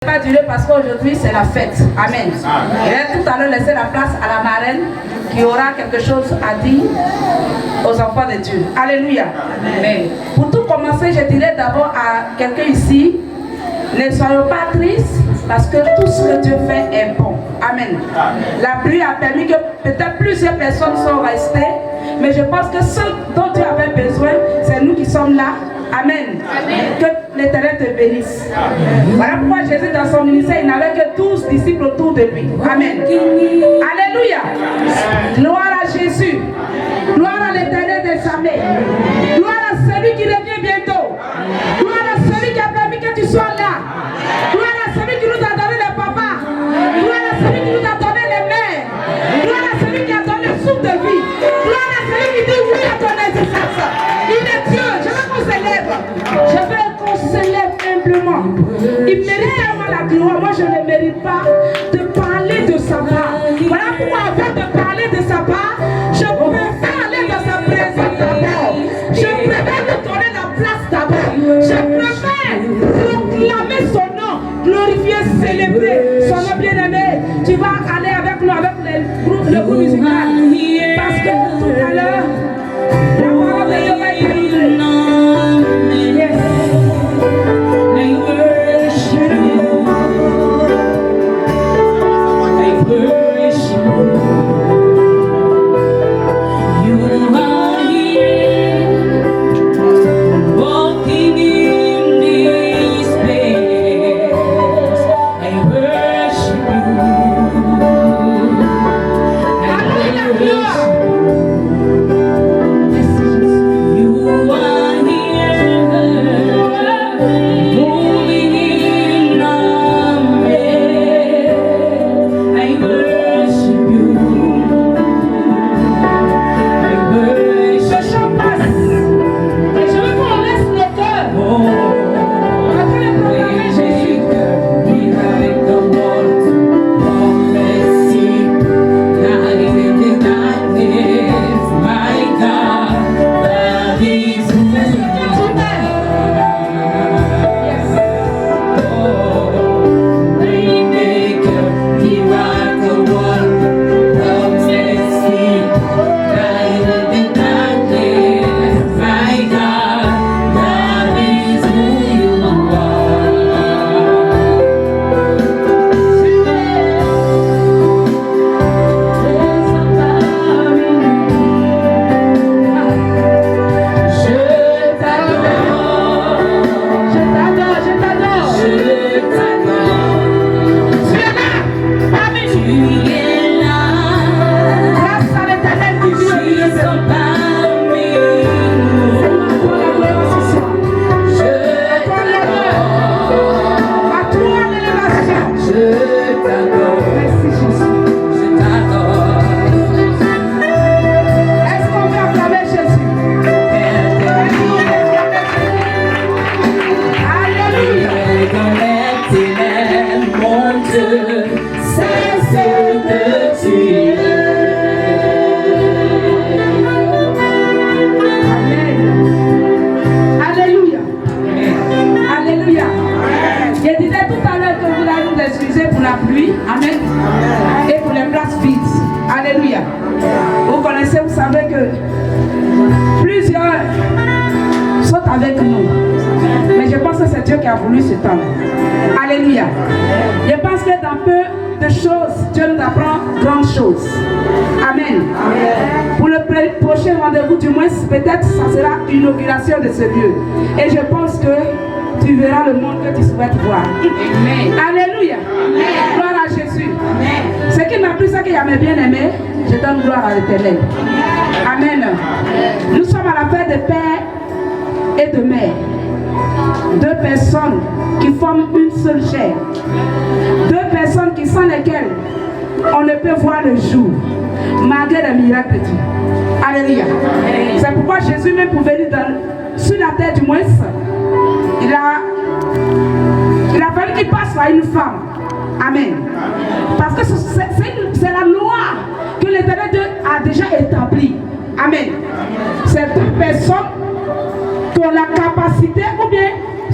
Pas durer parce qu'aujourd'hui c'est la fête. Amen. Je vais tout à l'heure laisser la place à la marraine qui aura quelque chose à dire aux enfants de Dieu. Alléluia. Amen. Pour tout commencer, je dirais d'abord à quelqu'un ici, ne soyons pas tristes parce que tout ce que Dieu fait est bon. Amen. La pluie a permis que peut-être plusieurs personnes sont restées, mais je pense que ce dont Dieu avait besoin, c'est nous qui sommes là. Amen. Amen. Que l'Éternel te bénisse. Amen. Voilà pourquoi Jésus dans son ministère, il n'avait que 12 disciples autour de lui. Amen. Alléluia. Gloire à Jésus. Gloire à l'Éternel des armées. Gloire à celui qui revient bientôt. Gloire à celui qui a permis que tu sois là. Gloire à celui qui nous a donné les papas. Gloire à celui qui nous a donné les mères. Gloire à celui qui a donné le souffle de vie. Gloire à celui qui dit oui à ton existence. Il est Dieu. Je veux qu'on se lève humblement. Il mérite tellement la gloire. Moi, je ne mérite pas de parler de sa part. Voilà pourquoi, avant de parler de sa part, je préfère aller dans sa présence d'abord. Je préfère lui donner la place d'abord. Je préfère proclamer son nom, glorifier, célébrer son nom bien-aimé. Tu vas aller avec nous, avec le groupe musical. Parce que tout à l'heure, la parole de Dieu va être brisée. De ce lieu. Et je pense que tu verras le monde que tu souhaites voir. Amen. Alléluia. Amen. Gloire à Jésus. Amen. Ce qui m'a plu, c'est qu'il y a mes bien-aimés. Je donne gloire à l'Éternel. Amen. Nous sommes à la fête de père et de mère. Deux personnes qui forment une seule chair. Deux personnes qui sans lesquelles on ne peut voir le jour, malgré les miracles de Dieu. Alléluia. C'est pourquoi Jésus même pour venir sur la terre du moins, il a fallu qu'il passe par une femme. Amen. Parce que c'est la loi que l'Éternel Dieu a déjà établie. Amen. C'est deux personnes qui ont la capacité, ou bien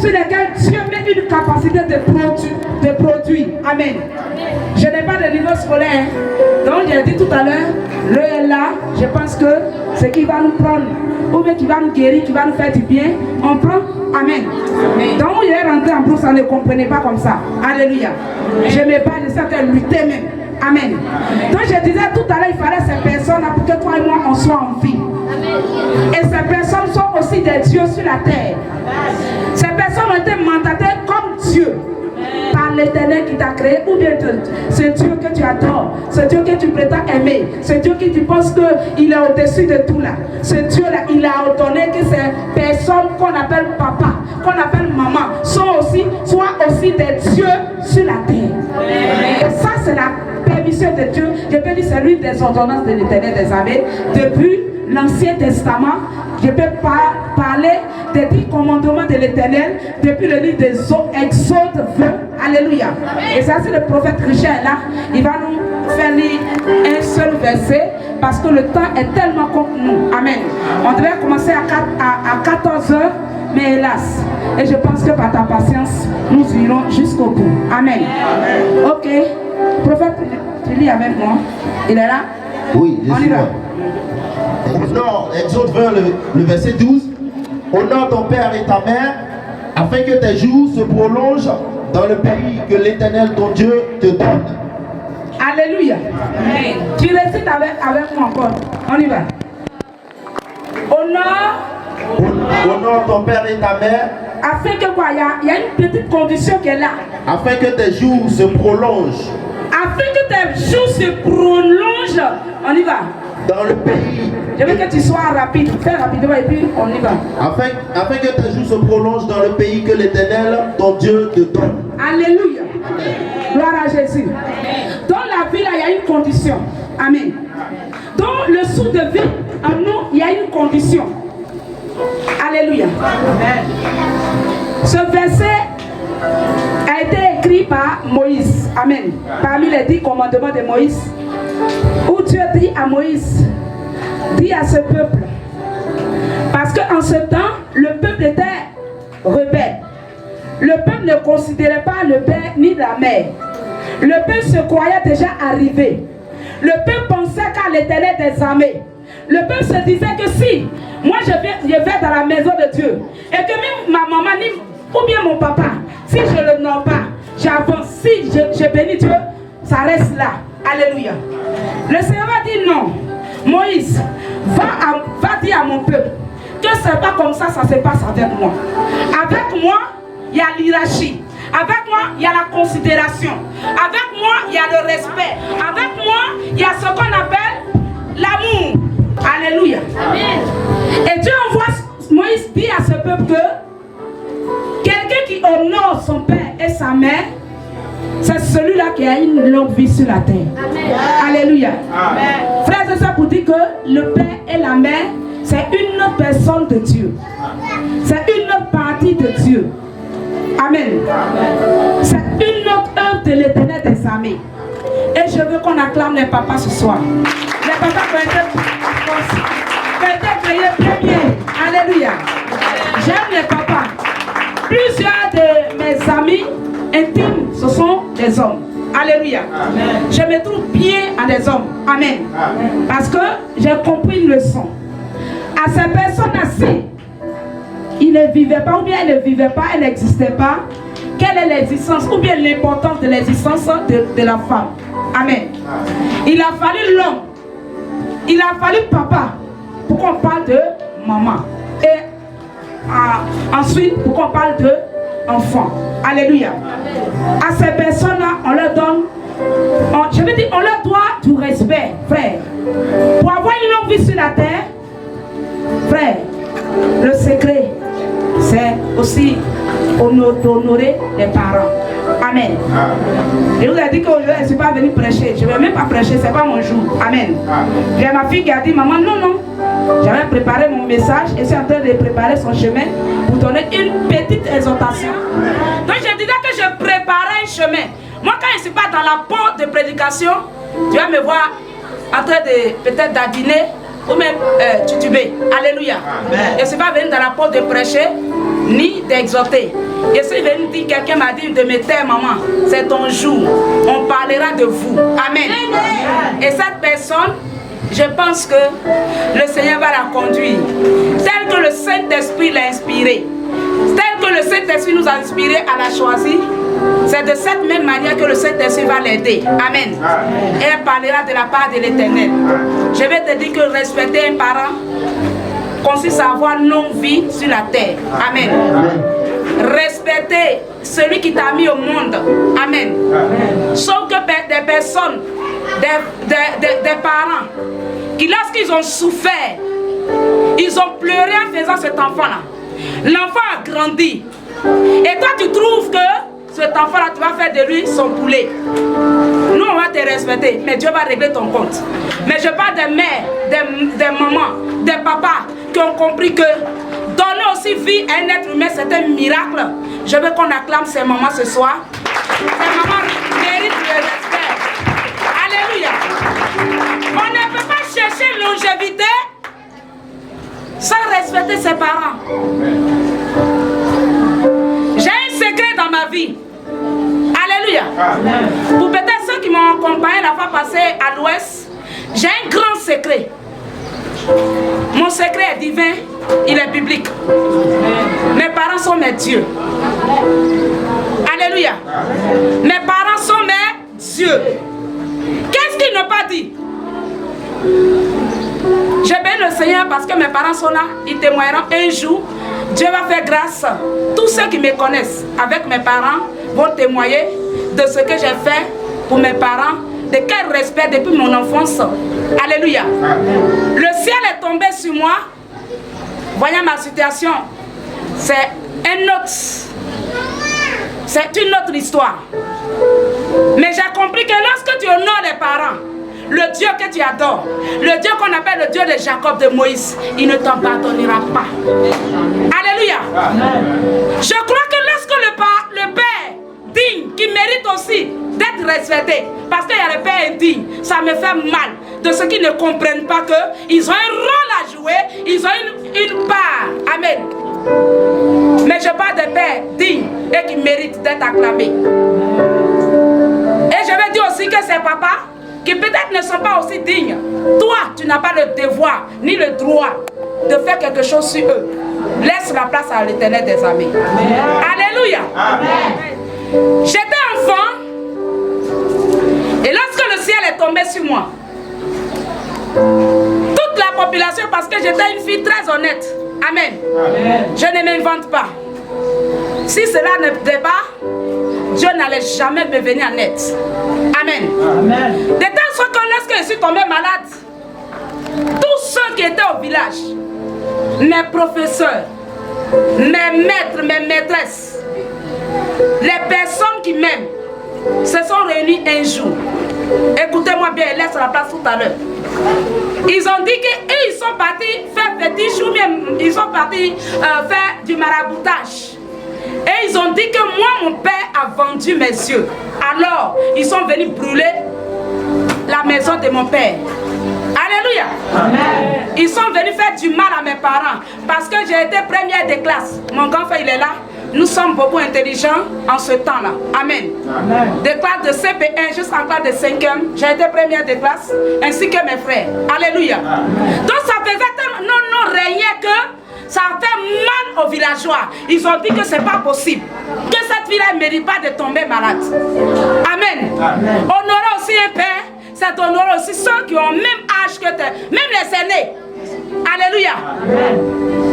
sur lesquels Dieu met une capacité de produire. Amen. Je n'ai pas de niveau scolaire. Donc j'ai dit tout à l'heure, le est là, je pense que ce qui va nous prendre, ou bien qui va nous guérir, qui va nous faire du bien, on prend. Amen. Donc il est rentré en plus, on ne comprenait pas comme ça. Alléluia. Je me bats de ça qu'elle luttait même. Amen. Donc je disais tout à l'heure, il fallait ces personnes-là pour que toi et moi on soit en vie. Et ces personnes sont aussi des dieux sur la terre. Ces personnes ont été mandatées comme Dieu par l'Éternel qui t'a créé, ou bien ce Dieu que tu adores, ce Dieu que tu prétends aimer, ce Dieu que tu penses qu'il est au-dessus de tout là. Ce Dieu-là, il a ordonné que ces personnes qu'on appelle papa, qu'on appelle maman, soient aussi des dieux sur la terre. Et ça, c'est la permission de Dieu. Je peux dire, c'est l'une des ordonnances de l'Éternel des armées. Depuis l'Ancien Testament, je peux parler des 10 commandements de l'Éternel depuis le livre des Exode 20. Alléluia. Et ça, c'est le prophète Richard là. Il va nous faire lire un seul verset parce que le temps est tellement contre nous. Amen. On devait commencer à 14 h, mais hélas. Et je pense que par ta patience, nous irons jusqu'au bout. Amen. Ok. Prophète, tu lis avec moi. Il est là? Oui, je suis là. Honore, Exode 20, le verset 12. Honore ton père et ta mère, afin que tes jours se prolongent dans le pays que l'Éternel ton Dieu te donne. Alléluia. Amen. Tu récites avec moi encore. On y va. Honore ton père et ta mère. Afin que quoi? Il y a une petite condition qui est là. Afin que tes jours se prolongent. Afin que tes jours se prolongent. On y va. Dans le pays. Je veux que tu sois rapide. Fais rapidement et puis on y va. Afin que tes jours se prolongent dans le pays que l'Éternel, ton Dieu, te donne. Alléluia. Gloire à Jésus. Dans la vie, là, il y a une condition. Amen. Dans le sou de vie, en nous, il y a une condition. Alléluia. Ce verset a été écrit par Moïse. Amen. Parmi les 10 commandements de Moïse, où Dieu dit à Moïse, dis à ce peuple, parce qu'en ce temps, le peuple était rebelle. Le peuple ne considérait pas le père ni la mère. Le peuple se croyait déjà arrivé. Le peuple pensait qu'à l'Éternel des armées. Le peuple se disait que si moi je vais dans la maison de Dieu et que même ma maman ou bien mon papa, si je ne le nomme pas, j'avance, si je bénis Dieu, ça reste là. Alléluia. Le Seigneur a dit non. Moïse, va dire à mon peuple que c'est pas comme ça se passe avec moi. Avec moi, il y a l'hierarchie. Avec moi, il y a la considération. Avec moi, il y a le respect. Avec moi, il y a ce qu'on appelle l'amour. Alléluia. Amen. Et Dieu envoie Moïse dit à ce peuple que quelqu'un qui honore son père et sa mère, c'est celui-là qui a une longue vie sur la terre. Amen. Alléluia. Amen. Frères et sœurs, pour dire que le père et la mère, c'est une personne de Dieu. C'est une partie de Dieu. Amen. C'est une autre œuvre de l'Éternel des armées. Et je veux qu'on acclame les papas ce soir. Les papas qui ont été créés premiers. Alléluia. J'aime les papas. Plusieurs de mes amis intimes, ce sont des hommes. Alléluia. Amen. Je me trouve bien à des hommes. Amen. Amen. Parce que j'ai compris une leçon. À ces personnes-ci, ils ne vivaient pas, ou bien elles ne vivaient pas, elles n'existaient pas. Quelle est l'existence, ou bien l'importance de l'existence de la femme. Amen. Il a fallu l'homme. Il a fallu papa pour qu'on parle de maman. Et ensuite pour qu'on parle de enfant. Alléluia. À ces personnes-là, on leur donne, je veux dire, on leur doit du respect, frère. Pour avoir une longue vie sur la terre, frère, le secret, c'est aussi honorer les parents. Amen. Je vous ai dit qu'aujourd'hui, je ne suis pas venue prêcher. Je ne vais même pas prêcher, ce n'est pas mon jour. Amen. J'ai ma fille qui a dit, maman, non. J'avais préparé mon message et je suis en train de préparer son chemin pour donner une petite exhortation. Donc je disais que je préparais un chemin. Moi, quand je ne suis pas dans la porte de prédication, tu vas me voir en train de peut-être d'adiner ou même tituber. Alléluia. Amen. Je ne suis pas venu dans la porte de prêcher ni d'exhorter. Je suis venu dire, quelqu'un m'a dit de me taire, maman. C'est ton jour. On parlera de vous. Amen. Et cette personne, je pense que le Seigneur va la conduire. Tel que le Saint-Esprit l'a inspiré. Tel que le Saint-Esprit nous a inspiré à la choisir. C'est de cette même manière que le Saint-Esprit va l'aider. Amen. Et elle parlera de la part de l'Éternel. Je vais te dire que respecter un parent consiste à avoir non-vie sur la terre. Amen. Respecter celui qui t'a mis au monde. Amen. Sauf que des personnes, des parents, qui lorsqu'ils ont souffert, ils ont pleuré en faisant cet enfant-là. L'enfant a grandi. Et toi, tu trouves que cet enfant-là, tu vas faire de lui son poulet. Nous, on va te respecter, mais Dieu va régler ton compte. Mais je parle des mères, des mamans, des papas qui ont compris que donner aussi vie à un être humain, c'est un miracle. Je veux qu'on acclame ces mamans ce soir. Ces mamans méritent le respect. Alléluia. On ne peut pas chercher longévité sans respecter ses parents. J'ai un secret dans ma vie. Alléluia. Pour peut-être ceux qui m'ont accompagné la fois passée à l'ouest, j'ai un grand secret. Mon secret est divin, il est biblique. Mes parents sont mes dieux. Alléluia. Mes parents sont mes dieux. Qu'est-ce qu'ils n'ont pas dit? Je bénis le Seigneur parce que mes parents sont là. Ils témoigneront un jour. Dieu va faire grâce. Tous ceux qui me connaissent avec mes parents vont témoigner de ce que j'ai fait pour mes parents. De quel respect depuis mon enfance. Alléluia. Le ciel est tombé sur moi. Voyant ma situation, c'est une autre histoire. Mais j'ai compris que lorsque tu honores les parents, le Dieu que tu adores, le Dieu qu'on appelle le Dieu de Jacob, de Moïse, il ne t'en pardonnera pas. Alléluia. Je crois que lorsque le Père digne, qui mérite aussi d'être respecté, parce qu'il y a le Père indigne, ça me fait mal de ceux qui ne comprennent pas qu'ils ont un rôle à jouer, ils ont une part. Amen. Mais je parle des pères dignes et qui méritent d'être acclamés. Et je vais dire aussi que ces papas qui peut-être ne sont pas aussi dignes, toi, tu n'as pas le devoir ni le droit de faire quelque chose sur eux. Laisse la place à l'Éternel des armées. Alléluia. J'étais enfant et lorsque le ciel est tombé sur moi, toute la population, parce que j'étais une fille très honnête, amen, je ne m'invente pas. Si cela ne débat, Dieu n'allait jamais me venir en aide. Amen. De telle sorte que lorsque je suis tombée malade, tous ceux qui étaient au village, mes professeurs, mes maîtres, mes maîtresses, les personnes qui m'aiment, se sont réunis un jour. Écoutez-moi bien, laisse la place tout à l'heure. Ils ont dit qu'ils sont partis faire fétiche ou bien ils sont partis faire du maraboutage. Et ils ont dit que moi, mon père a vendu mes yeux. Alors, ils sont venus brûler la maison de mon père. Alléluia. Amen. Ils sont venus faire du mal à mes parents parce que j'ai été première de classe. Mon grand frère, il est là. Nous sommes beaucoup intelligents en ce temps-là. Amen. Amen. De classe de CP1 jusqu'en classe de 5e, j'ai été première de classe, ainsi que mes frères. Alléluia. Amen. Donc ça faisait tellement non régnait que ça a fait mal aux villageois. Ils ont dit que c'est pas possible, que cette fille-là ne mérite pas de tomber malade. Amen. Amen. Honorer aussi un père, c'est honorer aussi ceux qui ont le même âge que toi, même les aînés. Alléluia. Amen.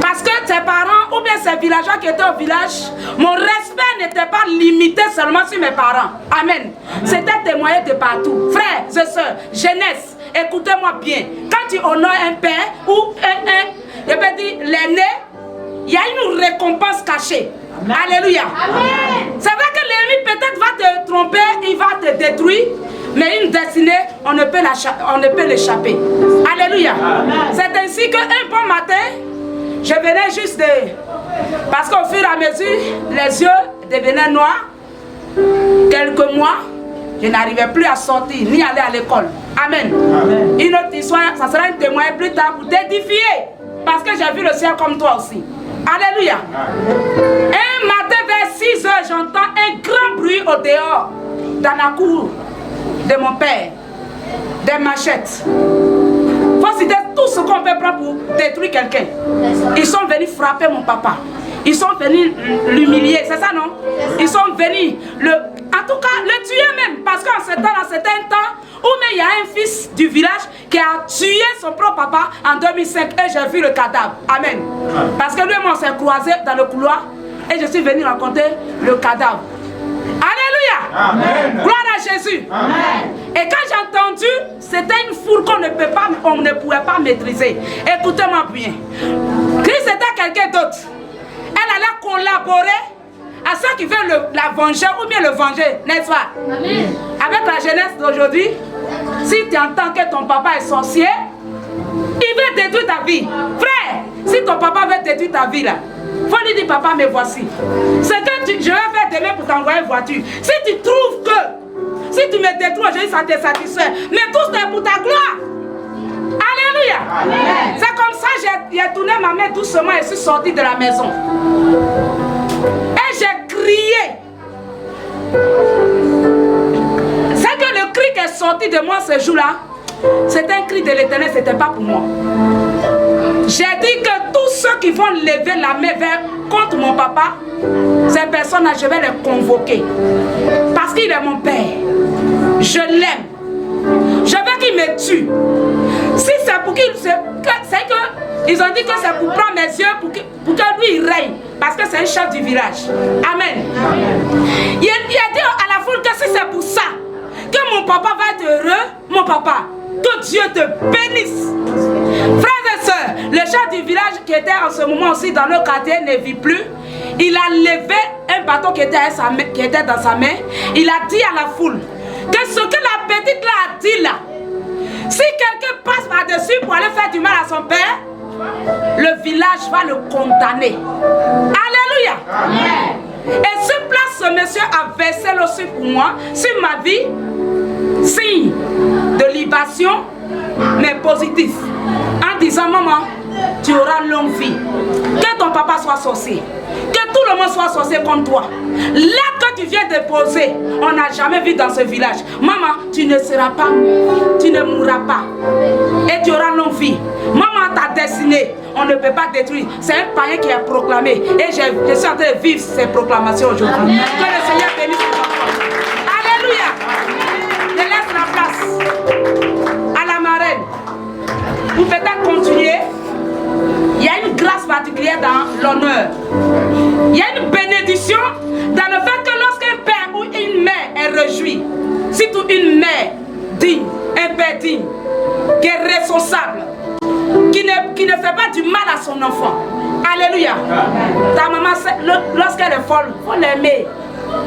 Parce que tes parents ou bien ces villageois qui étaient au village, mon respect n'était pas limité seulement sur mes parents. Amen. C'était témoigné de partout. Frères et sœurs, jeunesse, écoutez-moi bien. Quand tu honores un père ou je peux dire l'aîné, il y a une récompense cachée. Amen. Alléluia. C'est vrai que l'ennemi peut-être va te tromper, il va te détruire. Mais une destinée, on ne peut l'échapper. Alléluia. C'est ainsi qu'un bon matin, je venais juste de... Parce qu'au fur et à mesure, les yeux devenaient noirs. Quelques mois, je n'arrivais plus à sortir, ni aller à l'école. Amen. Amen. Une autre histoire, ça sera un témoin plus tard pour t'édifier. Parce que j'ai vu le ciel comme toi aussi. Alléluia. Un matin vers 6 heures, j'entends un grand bruit au dehors, dans la cour de mon père. Des machettes. Faut citer tout ce qu'on peut prendre pour détruire quelqu'un. Ils sont venus frapper mon papa. Ils sont venus l'humilier, c'est ça non? Ils sont venus en tout cas le tuer même. Parce qu'en ce temps, où il y a un fils du village qui a tué son propre papa en 2005 et j'ai vu le cadavre. Amen. Parce que lui et moi on s'est croisés dans le couloir et je suis venu raconter le cadavre. Alléluia. Amen. Gloire à Jésus. Amen. Et quand j'ai entendu, c'était une foule qu'on ne pouvait pas maîtriser. Écoutez-moi bien. Christ était quelqu'un d'autre. Elle allait collaborer à ceux qui veulent la venger ou bien le venger, n'est-ce pas? Amen. Avec la jeunesse d'aujourd'hui, si tu entends que ton papa est sorcier, il veut détruire ta vie. Frère, si ton papa veut détruire ta vie là, faut lui dire papa me voici. Ce que je vais faire demain pour t'envoyer une voiture. Si tu trouves que, si tu me détruis aujourd'hui, ça te satisfait. Mais tout c'est pour ta gloire. Alléluia. C'est comme ça que j'ai tourné ma main doucement et suis sorti de la maison. Et j'ai crié. C'est que le cri qui est sorti de moi ce jour-là, c'était un cri de l'Éternel, ce n'était pas pour moi. J'ai dit que tous ceux qui vont lever la main contre mon papa, ces personnes-là, je vais les convoquer. Parce qu'il est mon père. Je l'aime. Je veux qu'il me tue. Si c'est pour qu'il... C'est que ils ont dit que c'est pour prendre mes yeux, pour que lui il règne. Parce que c'est un chef du village. Amen. Il a dit à la foule que si c'est pour ça, que mon papa va être heureux, mon papa, que Dieu te bénisse. Frères et sœurs, le chef du village qui était en ce moment aussi dans le quartier ne vit plus. Il a levé un bâton qui était dans sa main. Il a dit à la foule que ce que la petite là a dit là, si quelqu'un passe par-dessus pour aller faire du mal à son père, le village va le condamner. Alléluia. Amen. Et sur place, ce monsieur a versé le sang pour moi, sur ma vie, signe de libation, mais positif. En disant, maman, tu auras longue vie. Que ton papa soit sorcier. Que tout le monde soit sorcier comme toi. Là que tu viens de poser, on n'a jamais vu dans ce village. Maman, tu ne seras pas, tu ne mourras pas. Et tu auras longue vie. Maman, ta destinée, on ne peut pas détruire. C'est un païen qui a proclamé. Et je suis en train de vivre ces proclamations aujourd'hui. Que le Seigneur bénisse les enfants. Alléluia. Je laisse la place à la marraine. Vous peut-être continuer. Il y a une grâce particulière dans l'honneur. Il y a une bénédiction dans le fait que lorsqu'un père ou une mère est réjoui, surtout une mère digne, un père digne, qui est responsable, qui ne fait pas du mal à son enfant. Alléluia. Ta maman, lorsqu'elle est folle, il faut l'aimer.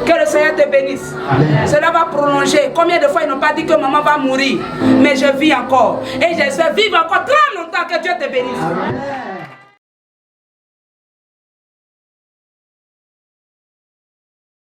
Que le Seigneur te bénisse. Amen. Cela va prolonger. Combien de fois ils n'ont pas dit que maman va mourir, mais je vis encore. Et j'espère vivre encore très longtemps. Que Dieu te bénisse. Amen.